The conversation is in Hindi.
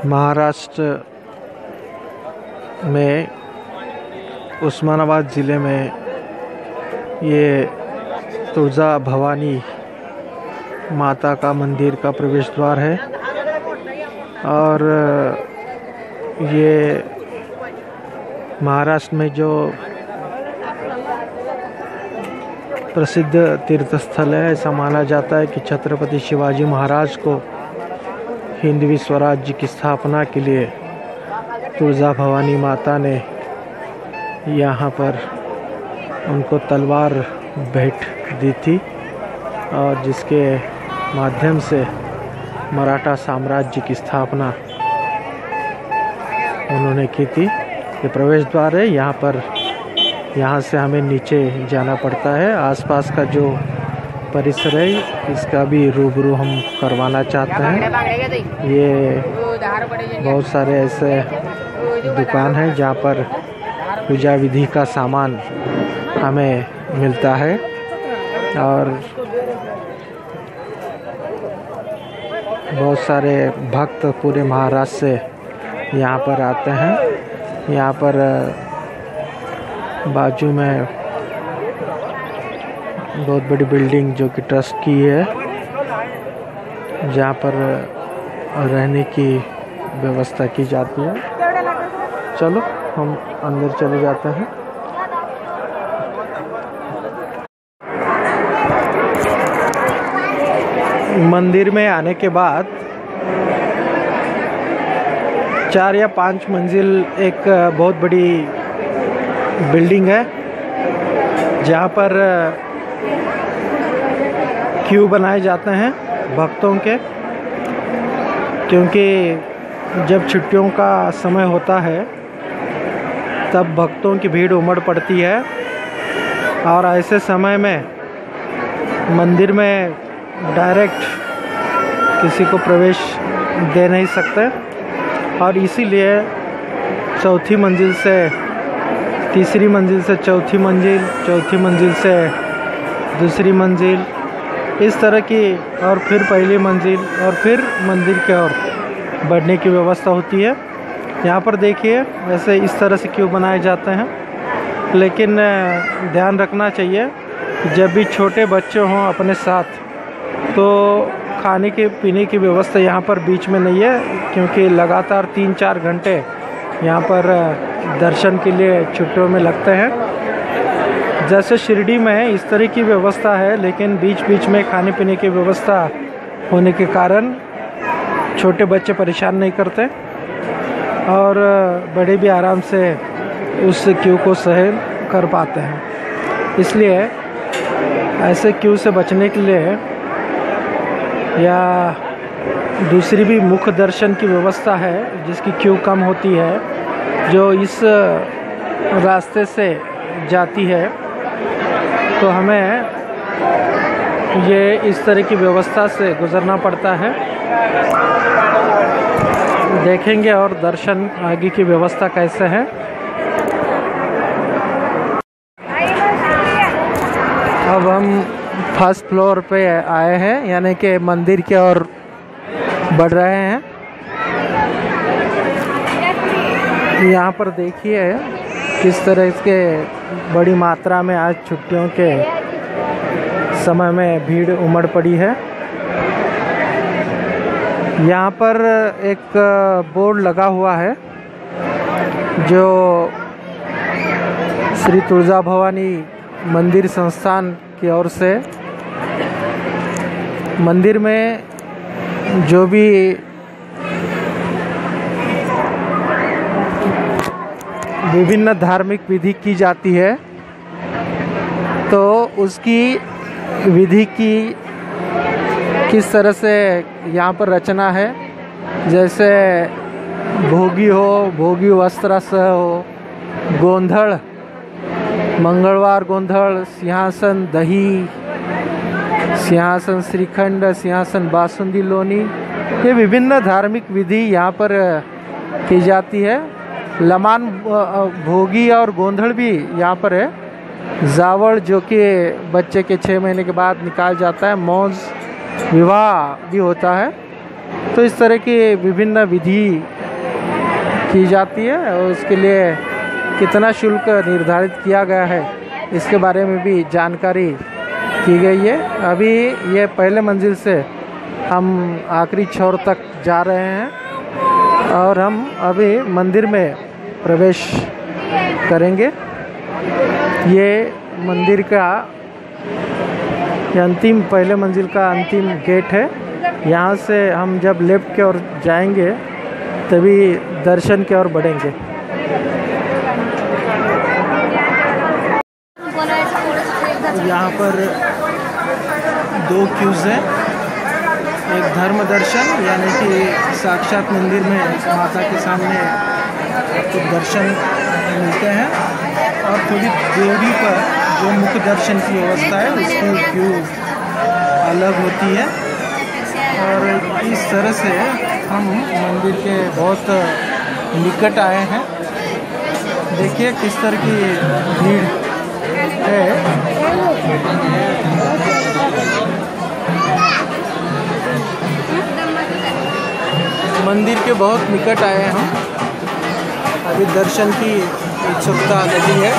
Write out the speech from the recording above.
महाराष्ट्र में उस्मानाबाद ज़िले में ये तुळजा भवानी माता का मंदिर का प्रवेश द्वार है और ये महाराष्ट्र में जो प्रसिद्ध तीर्थ स्थल है। ऐसा माना जाता है कि छत्रपति शिवाजी महाराज को हिंदवी स्वराज्य की स्थापना के लिए तुळजा भवानी माता ने यहाँ पर उनको तलवार भेंट दी थी और जिसके माध्यम से मराठा साम्राज्य की स्थापना उन्होंने की थी। ये प्रवेश द्वार है। यहाँ से हमें नीचे जाना पड़ता है। आसपास का जो परिसर है इसका भी रूबरू हम करवाना चाहते हैं। ये बहुत सारे ऐसे दुकान हैं जहाँ पर पूजा विधि का सामान हमें मिलता है और बहुत सारे भक्त पूरे महाराष्ट्र से यहाँ पर आते हैं। यहाँ पर बाजू में बहुत बड़ी बिल्डिंग जो कि ट्रस्ट की है, जहाँ पर रहने की व्यवस्था की जाती है। चलो हम अंदर चले जाते हैं। मंदिर में आने के बाद 4 या 5 मंजिल एक बहुत बड़ी बिल्डिंग है जहाँ पर क्यू बनाए जाते हैं भक्तों के, क्योंकि जब छुट्टियों का समय होता है तब भक्तों की भीड़ उमड़ पड़ती है और ऐसे समय में मंदिर में डायरेक्ट किसी को प्रवेश दे नहीं सकते और इसीलिए चौथी मंजिल से तीसरी मंजिल से चौथी मंजिल, चौथी मंजिल से दूसरी मंजिल, इस तरह की और फिर पहली मंजिल और फिर मंदिर की ओर बढ़ने की व्यवस्था होती है। यहाँ पर देखिए वैसे इस तरह से क्यों बनाए जाते हैं, लेकिन ध्यान रखना चाहिए जब भी छोटे बच्चे हों अपने साथ तो खाने के पीने की व्यवस्था यहाँ पर बीच में नहीं है, क्योंकि लगातार 3-4 घंटे यहाँ पर दर्शन के लिए छुट्टियों में लगते हैं। जैसे शिरडी में इस तरह की व्यवस्था है, लेकिन बीच बीच में खाने पीने की व्यवस्था होने के कारण छोटे बच्चे परेशान नहीं करते और बड़े भी आराम से उस क्यू को सहन कर पाते हैं। इसलिए ऐसे क्यू से बचने के लिए या दूसरी भी मुख्य दर्शन की व्यवस्था है जिसकी क्यू कम होती है, जो इस रास्ते से जाती है, तो हमें ये इस तरह की व्यवस्था से गुजरना पड़ता है। देखेंगे और दर्शन आगे की व्यवस्था कैसे है। अब हम फर्स्ट फ्लोर पे आए हैं, यानी कि मंदिर की ओर बढ़ रहे हैं। यहाँ पर देखिए किस तरह इसके बड़ी मात्रा में आज छुट्टियों के समय में भीड़ उमड़ पड़ी है। यहाँ पर एक बोर्ड लगा हुआ है जो श्री तुळजा भवानी मंदिर संस्थान की ओर से मंदिर में जो भी विभिन्न धार्मिक विधि की जाती है तो उसकी विधि की किस तरह से यहाँ पर रचना है। जैसे भोगी हो, भोगी वस्त्र हो, गोंधड़, मंगलवार गोंधड़, सिंहासन दही, सिंहासन श्रीखंड, सिंहासन बासुंदी लोनी, ये विभिन्न धार्मिक विधि यहाँ पर की जाती है। लमान भोगी और गोंधड़ भी यहाँ पर है। जावड़ जो कि बच्चे के 6 महीने के बाद निकाल जाता है, मौज विवाह भी होता है। तो इस तरह की विभिन्न विधि की जाती है और उसके लिए कितना शुल्क निर्धारित किया गया है इसके बारे में भी जानकारी की गई है। अभी ये पहले मंजिल से हम आखिरी छोर तक जा रहे हैं और हम अभी मंदिर में प्रवेश करेंगे। ये मंदिर का अंतिम पहले मंजिल का अंतिम गेट है। यहाँ से हम जब लेफ्ट की ओर जाएंगे तभी दर्शन की ओर बढ़ेंगे। यहाँ पर 2 क्यूज़ हैं, एक धर्म दर्शन यानी कि साक्षात मंदिर में माता के सामने आपको दर्शन मिलते हैं और थोड़ी दूरी पर जो मुख्य दर्शन की व्यवस्था है उसकी क्यू अलग होती है। और इस तरह से हम मंदिर के बहुत निकट आए हैं। देखिए किस तरह की भीड़ है। मंदिर के बहुत निकट आए हैं हम। अभी दर्शन की उत्सुकता लगी है।